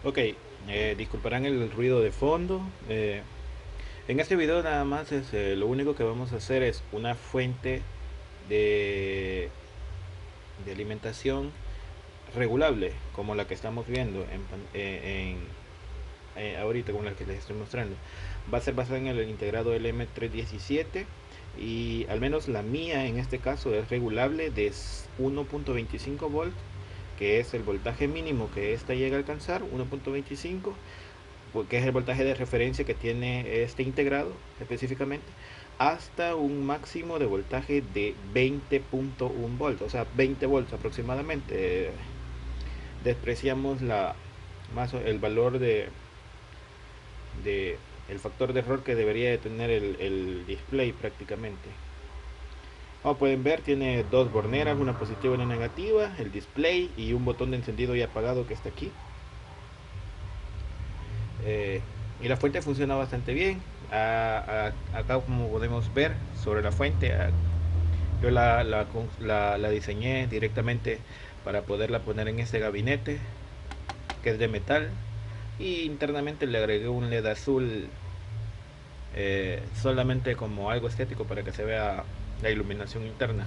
Ok, disculparán el ruido de fondo. En este video nada más lo único que vamos a hacer es una fuente de, de alimentación regulable, como la que estamos viendo ahorita, como la que les estoy mostrando. Va a ser basada en el integrado LM317 y al menos la mía en este caso es regulable de 1.25 volts, que es el voltaje mínimo que esta llega a alcanzar, 1.25, que es el voltaje de referencia que tiene este integrado específicamente, hasta un máximo de voltaje de 20.1 volts, o sea, 20 volts aproximadamente. Despreciamos más el valor de el factor de error que debería de tener el display prácticamente. Como pueden ver, tiene dos borneras, una positiva y una negativa, el display y un botón de encendido y apagado que está aquí. Eh, y la fuente funciona bastante bien. Acá, como podemos ver sobre la fuente, yo la diseñé directamente para poderla poner en este gabinete que es de metal, y internamente le agregué un LED azul, solamente como algo estético para que se vea la iluminación interna.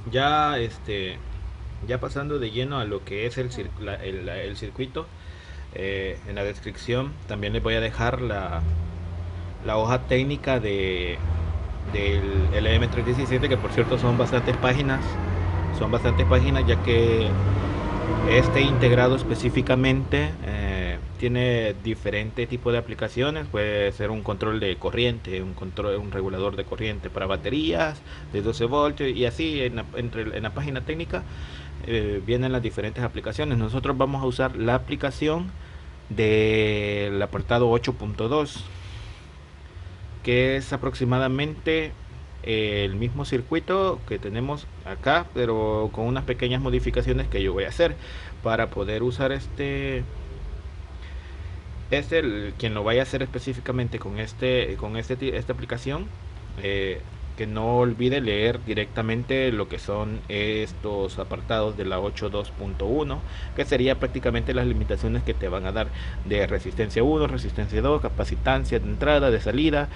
Ya ya pasando de lleno a lo que es el circuito, en la descripción también les voy a dejar la hoja técnica del LM317, que por cierto son bastantes páginas, ya que este integrado específicamente tiene diferente tipo de aplicaciones. Puede ser un control de corriente, un regulador de corriente para baterías de 12 voltios, y así en la página técnica vienen las diferentes aplicaciones. Nosotros vamos a usar la aplicación del apartado 8.2, que es aproximadamente el mismo circuito que tenemos acá, pero con unas pequeñas modificaciones que yo voy a hacer para poder usar quien lo vaya a hacer específicamente esta aplicación, que no olvide leer directamente lo que son estos apartados de la 8.2.1, que sería prácticamente las limitaciones que te van a dar de resistencia 1, resistencia 2, capacitancia de entrada, de salida,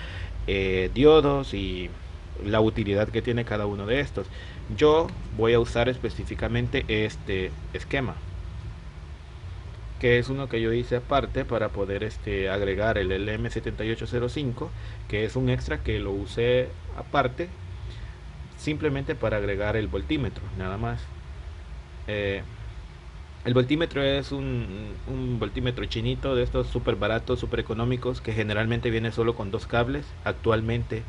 diodos y la utilidad que tiene cada uno de estos. Yo voy a usar específicamente este esquema, que es uno que yo hice aparte para poder agregar el LM7805, que es un extra que lo usé aparte simplemente para agregar el voltímetro, nada más. Eh, el voltímetro es un voltímetro chinito, de estos súper baratos, súper económicos, que generalmente viene solo con dos cables. Actualmente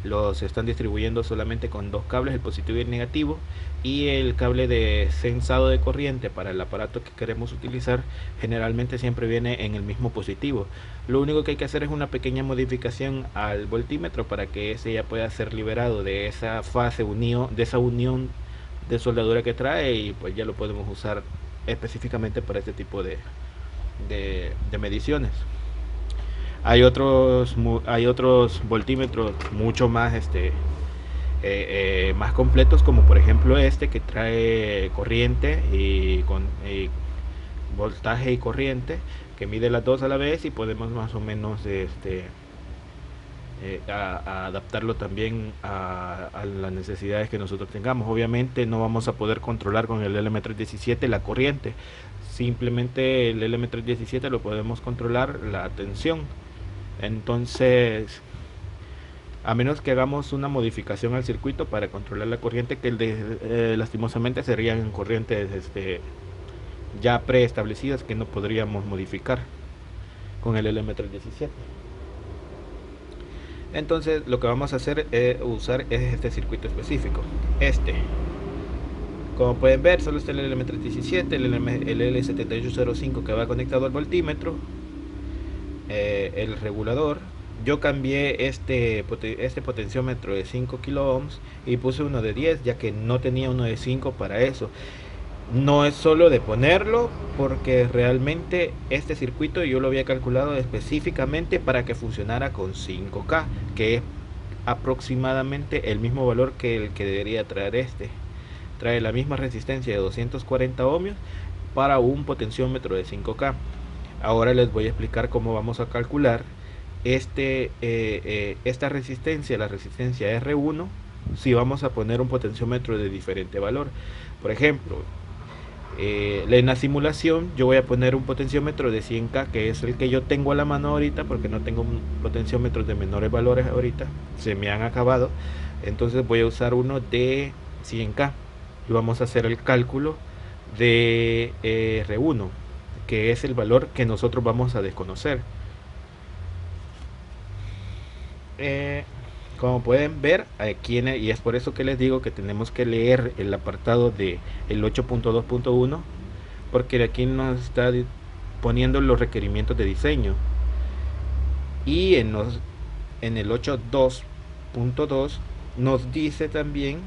los están distribuyendo solamente con dos cables, el positivo y el negativo, y el cable de sensado de corriente para el aparato que queremos utilizar generalmente siempre viene en el mismo positivo. Lo único que hay que hacer es una pequeña modificación al voltímetro para que ese ya pueda ser liberado de esa de esa unión de soldadura que trae, y pues ya lo podemos usar específicamente para este tipo de mediciones. Hay otros voltímetros mucho más más completos, como por ejemplo este, que trae corriente y voltaje y corriente, que mide las dos a la vez, y podemos más o menos a adaptarlo también a las necesidades que nosotros tengamos. Obviamente no vamos a poder controlar con el LM317 la corriente, simplemente el LM317 lo podemos controlar la tensión. Entonces, a menos que hagamos una modificación al circuito para controlar la corriente, que lastimosamente serían corrientes ya preestablecidas que no podríamos modificar con el LM317. Entonces lo que vamos a hacer es usar este circuito específico. Como pueden ver, solo está el LM317, el L7805 que va conectado al voltímetro, el regulador. Yo cambié este potenciómetro de 5 kilo ohms y puse uno de 10, ya que no tenía uno de 5 para eso. No es solo de ponerlo, porque realmente este circuito yo lo había calculado específicamente para que funcionara con 5K, que es aproximadamente el mismo valor que el que debería traer este. Trae la misma resistencia de 240 ohmios para un potenciómetro de 5K. Ahora les voy a explicar cómo vamos a calcular esta resistencia, la resistencia R1, si vamos a poner un potenciómetro de diferente valor. Por ejemplo, en la simulación yo voy a poner un potenciómetro de 100K, que es el que yo tengo a la mano ahorita, porque no tengo potenciómetros de menores valores ahorita, se me han acabado. Entonces voy a usar uno de 100K y vamos a hacer el cálculo de R1, que es el valor que nosotros vamos a desconocer. Como pueden ver aquí, y es por eso que les digo que tenemos que leer el apartado de el 8.2.1, porque aquí nos está poniendo los requerimientos de diseño, y en el 8.2.2 nos dice también,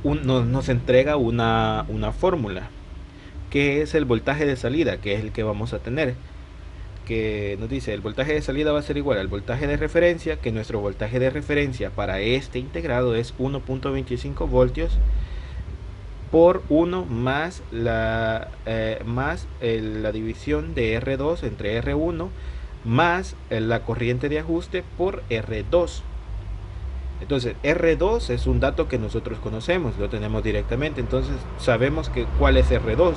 nos entrega una fórmula, que es el voltaje de salida, que es el que vamos a tener, que nos dice el voltaje de salida va a ser igual al voltaje de referencia, que nuestro voltaje de referencia para este integrado es 1.25 voltios por 1 más la división de R2 entre R1 más la corriente de ajuste por R2. Entonces R2 es un dato que nosotros conocemos, lo tenemos directamente, entonces sabemos cuál es R2.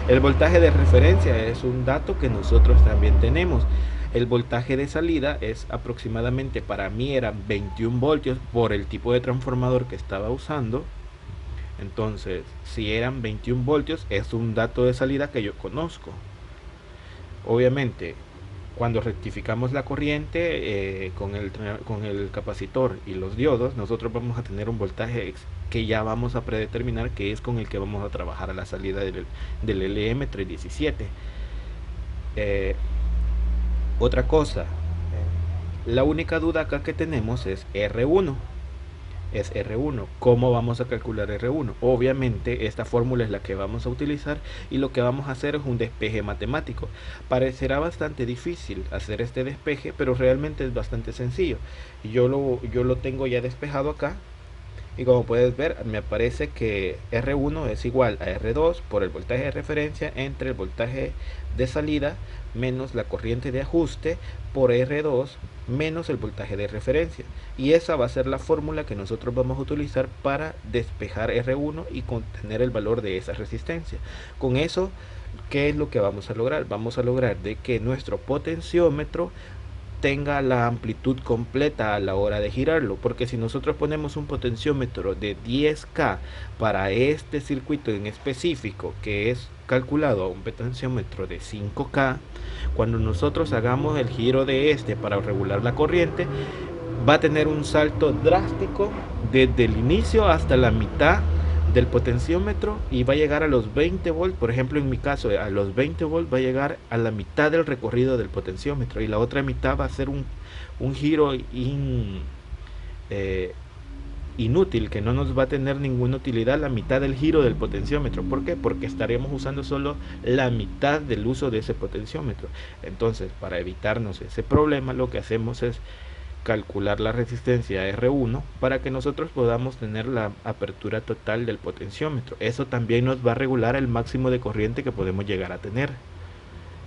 El voltaje de referencia es un dato que nosotros también tenemos. El voltaje de salida es aproximadamente, para mí eran 21 voltios por el tipo de transformador que estaba usando. Entonces, si eran 21 voltios, es un dato de salida que yo conozco. Obviamente, cuando rectificamos la corriente con el capacitor y los diodos, nosotros vamos a tener un voltaje que ya vamos a predeterminar, que es con el que vamos a trabajar a la salida del LM317. Otra cosa, la única duda acá que tenemos es R1. ¿Cómo vamos a calcular R1? Obviamente esta fórmula es la que vamos a utilizar, y lo que vamos a hacer es un despeje matemático. Parecerá bastante difícil hacer este despeje, pero realmente es bastante sencillo. Yo lo tengo ya despejado acá, y como puedes ver me aparece que R1 es igual a R2 por el voltaje de referencia entre el voltaje de salida menos la corriente de ajuste por R2 menos el voltaje de referencia, y esa va a ser la fórmula que nosotros vamos a utilizar para despejar R1 y contener el valor de esa resistencia. Con eso, ¿qué es lo que vamos a lograr? Vamos a lograr de que nuestro potenciómetro tenga la amplitud completa a la hora de girarlo, porque si nosotros ponemos un potenciómetro de 10K para este circuito en específico, que es calculado a un potenciómetro de 5K, cuando nosotros hagamos el giro de para regular la corriente, va a tener un salto drástico desde el inicio hasta la mitad del potenciómetro, y va a llegar a los 20 volts. Por ejemplo, en mi caso, a los 20 volts va a llegar a la mitad del recorrido del potenciómetro, y la otra mitad va a ser un giro inútil, que no nos va a tener ninguna utilidad la mitad del giro del potenciómetro. ¿Por qué? Porque estaremos usando solo la mitad del uso de ese potenciómetro. Entonces, para evitarnos ese problema, lo que hacemos es calcular la resistencia R1 para que nosotros podamos tener la apertura total del potenciómetro. Eso también nos va a regular el máximo de corriente que podemos llegar a tener,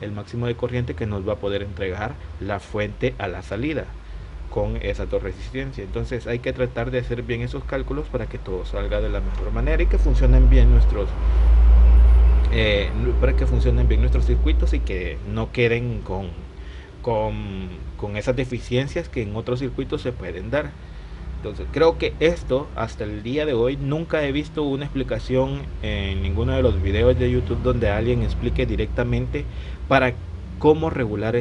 el máximo de corriente que nos va a poder entregar la fuente a la salida con esas dos resistencias. Entonces hay que tratar de hacer bien esos cálculos para que todo salga de la mejor manera y que funcionen bien nuestros circuitos, y que no queden con esas deficiencias que en otros circuitos se pueden dar. Entonces creo que esto, hasta el día de hoy, nunca he visto una explicación en ninguno de los videos de YouTube donde alguien explique directamente para cómo regular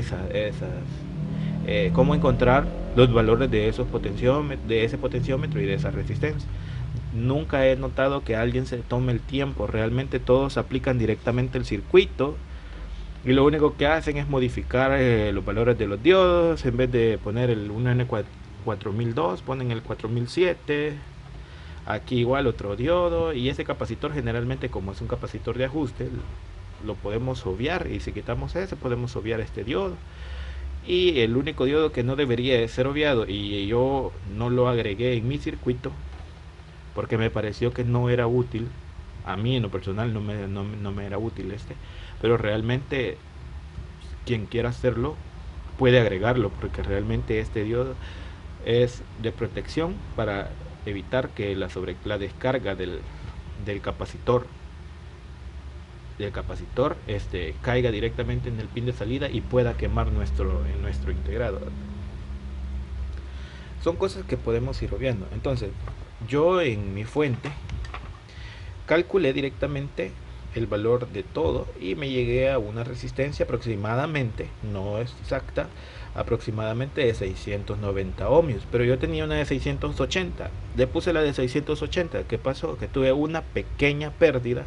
cómo encontrar los valores de ese potenciómetro y de esa resistencia. Nunca he notado que alguien se tome el tiempo. Realmente todos aplican directamente el circuito, y lo único que hacen es modificar los valores de los diodos. En vez de poner el 1N4002, ponen el 4007. Aquí igual otro diodo, y ese capacitor generalmente, como es un capacitor de ajuste, lo podemos obviar, y si quitamos ese podemos obviar este diodo, Y el único diodo que no debería de ser obviado, y yo no lo agregué en mi circuito porque me pareció que no era útil, a mí en lo personal no me era útil pero realmente quien quiera hacerlo puede agregarlo, porque realmente este diodo es de protección para evitar que la descarga del capacitor caiga directamente en el pin de salida y pueda quemar nuestro integrado. Son cosas que podemos ir obviando. Entonces, yo en mi fuente calculé directamente el valor de todo y me llegué a una resistencia aproximadamente, no es exacta, aproximadamente de 690 ohmios, pero yo tenía una de 680. Le puse la de 680. ¿Qué pasó? Que tuve una pequeña pérdida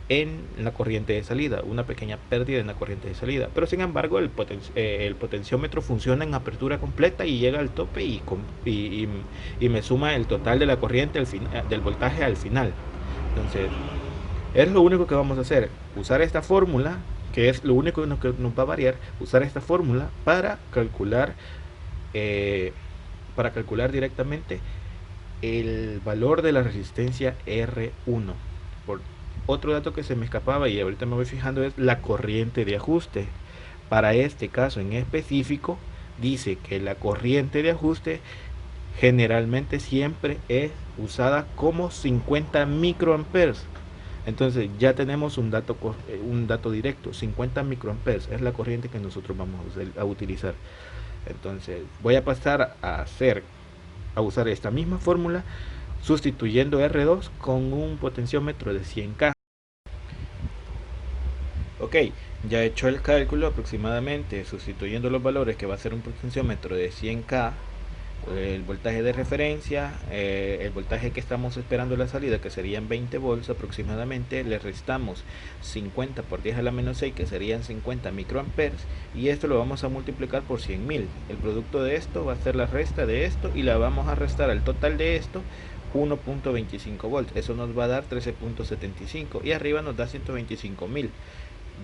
en la corriente de salida, una pequeña pérdida en la corriente de salida, pero sin embargo el potenciómetro funciona en apertura completa y llega al tope y me suma el total de la corriente del voltaje al final. Entonces es lo único que vamos a hacer, usar esta fórmula, que es lo único que nos va a variar, usar esta fórmula eh, para calcular directamente el valor de la resistencia R1. Por otro dato que se me escapaba y ahorita me voy fijando es la corriente de ajuste. Para este caso en específico dice que la corriente de ajuste generalmente siempre es usada como 50 microamperes. Entonces ya tenemos un dato directo, 50 microamperes es la corriente que nosotros vamos a utilizar. Entonces voy a pasar a usar esta misma fórmula sustituyendo R2 con un potenciómetro de 100K. Ok, ya he hecho el cálculo aproximadamente sustituyendo los valores que va a ser un potenciómetro de 100K, el voltaje de referencia, el voltaje que estamos esperando la salida, que serían 20 volts aproximadamente, le restamos 50 por 10 a la menos 6, que serían 50 microamperes, y esto lo vamos a multiplicar por 100.000. El producto de esto va a ser la resta de esto, y la vamos a restar al total de esto 1.25 volts. Eso nos va a dar 13.75, y arriba nos da 125.000.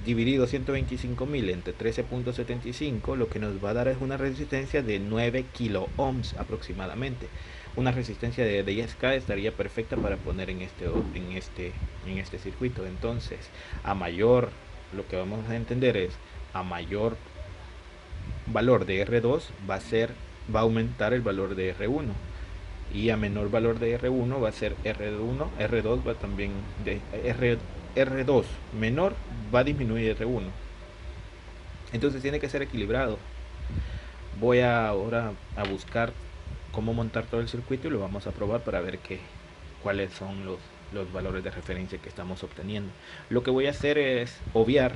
Dividido 125.000 entre 13.75, lo que nos va a dar es una resistencia de 9 kilo ohms aproximadamente. Una resistencia de 10K estaría perfecta para poner en este circuito. Entonces, lo que vamos a entender es, a mayor valor de R2 va a aumentar el valor de R1, y a menor valor de R1 va a ser R1, R2 va también de R2 menor va a disminuir R1. Entonces tiene que ser equilibrado. Voy ahora a buscar cómo montar todo el circuito y lo vamos a probar para ver cuáles son los valores de referencia que estamos obteniendo. Lo que voy a hacer es obviar,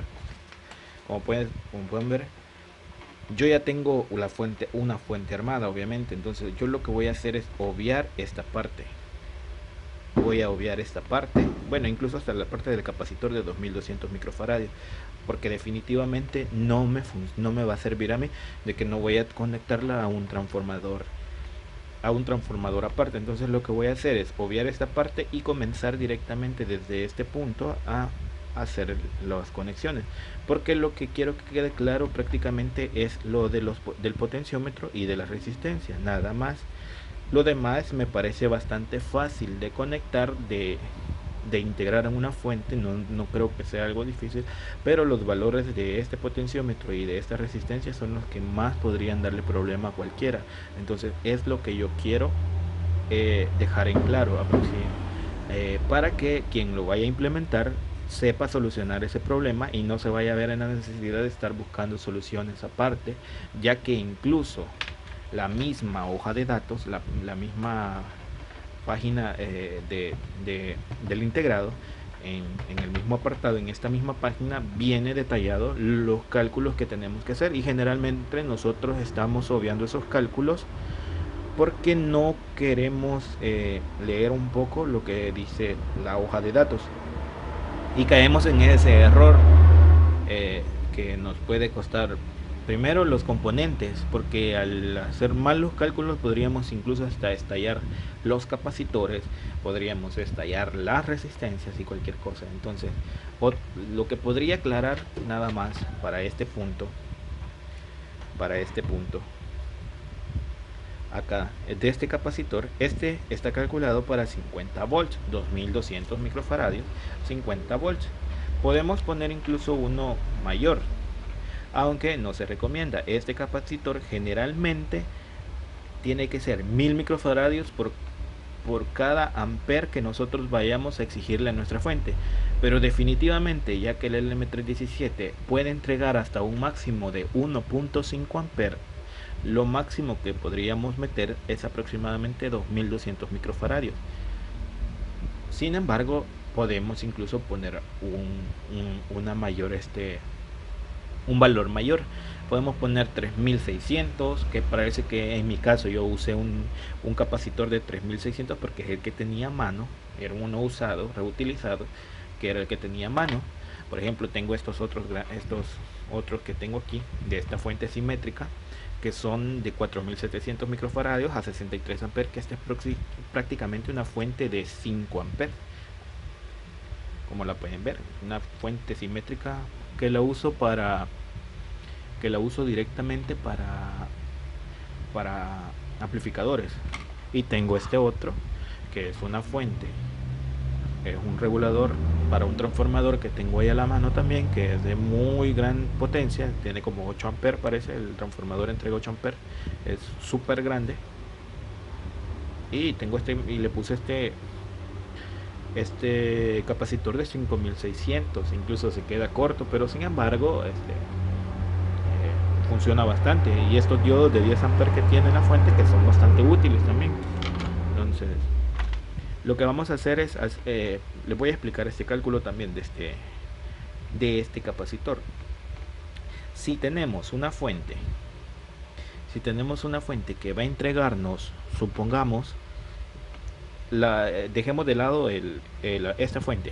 como pueden ver, yo ya tengo una fuente armada, obviamente. Entonces yo lo que voy a hacer es obviar esta parte. Voy a obviar esta parte, bueno, incluso hasta la parte del capacitor de 2200 microfaradios, porque definitivamente no me va a servir a mí, de que no voy a conectarla a un transformador aparte. Entonces lo que voy a hacer es obviar esta parte y comenzar directamente desde este punto a hacer las conexiones, porque lo que quiero que quede claro prácticamente es lo del potenciómetro y de la resistencia, nada más. Lo demás me parece bastante fácil de conectar, de integrar en una fuente, no creo que sea algo difícil, pero los valores de este potenciómetro y de esta resistencia son los que más podrían darle problema a cualquiera. Entonces es lo que yo quiero dejar en claro para que quien lo vaya a implementar sepa solucionar ese problema y no se vaya a ver en la necesidad de estar buscando soluciones aparte, ya que incluso la misma hoja de datos, la misma página del integrado, en el mismo apartado, en esta misma página viene detallado los cálculos que tenemos que hacer, y generalmente nosotros estamos obviando esos cálculos porque no queremos leer un poco lo que dice la hoja de datos y caemos en ese error que nos puede costar primero los componentes, porque al hacer mal los cálculos podríamos incluso hasta estallar los capacitores, podríamos estallar las resistencias y cualquier cosa. Entonces lo que podría aclarar nada más para este punto para este punto. Acá de este capacitor, este está calculado para 50 volts, 2200 microfaradios, 50 volts. Podemos poner incluso uno mayor, aunque no se recomienda. Este capacitor generalmente tiene que ser 1000 microfaradios por cada amper que nosotros vayamos a exigirle a nuestra fuente. Pero definitivamente, ya que el LM317 puede entregar hasta un máximo de 1.5 amper, lo máximo que podríamos meter es aproximadamente 2200 microfaradios. Sin embargo, podemos incluso poner una mayor un valor mayor. Podemos poner 3600, que parece que en mi caso yo usé un capacitor de 3600 porque es el que tenía a mano, era uno usado, reutilizado, que era el que tenía a mano. Por ejemplo, tengo estos otros que tengo aquí de esta fuente simétrica, que son de 4700 microfaradios a 63 amperes, que esta es prácticamente una fuente de 5 amperes. Como la pueden ver, una fuente simétrica que la uso directamente para amplificadores. Y tengo este otro que es una fuente, es un regulador para un transformador que tengo ahí a la mano también, que es de muy gran potencia, tiene como 8 amperes, parece, el transformador entrega 8 amperes, es súper grande. Y tengo y le puse este capacitor de 5600, incluso se queda corto, pero sin embargo funciona bastante. Y estos diodos de 10 amperes que tiene la fuente, que son bastante útiles también. Entonces lo que vamos a hacer es les voy a explicar este cálculo también de este capacitor. Si tenemos una fuente que va a entregarnos, supongamos, dejemos de lado esta fuente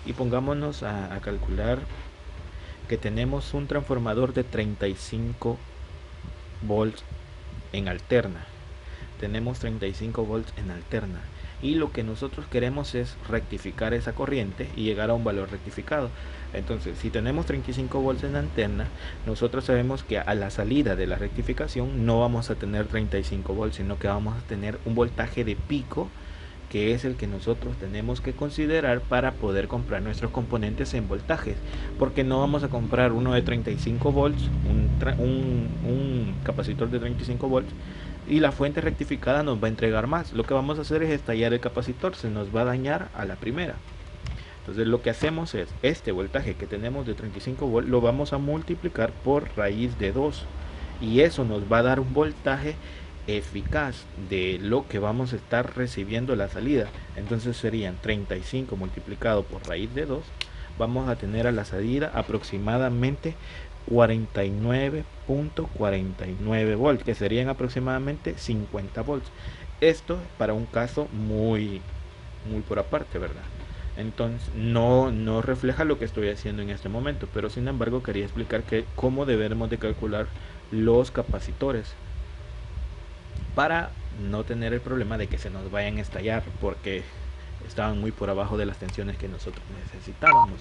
y pongámonos a calcular que tenemos un transformador de 35 volts en alterna. Tenemos 35 volts en alterna y lo que nosotros queremos es rectificar esa corriente y llegar a un valor rectificado. Entonces, si tenemos 35 volts en alterna, nosotros sabemos que a la salida de la rectificación no vamos a tener 35 volts, sino que vamos a tener un voltaje de pico, que es el que nosotros tenemos que considerar para poder comprar nuestros componentes en voltajes, porque no vamos a comprar uno de 35 volts, un capacitor de 35 volts, y la fuente rectificada nos va a entregar más. Lo que vamos a hacer es estallar el capacitor, se nos va a dañar a la primera. Entonces lo que hacemos es, este voltaje que tenemos de 35 volts lo vamos a multiplicar por raíz de 2, y eso nos va a dar un voltaje eficaz de lo que vamos a estar recibiendo la salida. Entonces serían 35 multiplicado por raíz de 2, vamos a tener a la salida aproximadamente 49.49 volts, que serían aproximadamente 50 volts. Esto para un caso muy por aparte, ¿verdad? Entonces no refleja lo que estoy haciendo en este momento, pero sin embargo quería explicar cómo debemos de calcular los capacitores para no tener el problema de que se nos vayan a estallar porque estaban muy por abajo de las tensiones que nosotros necesitábamos.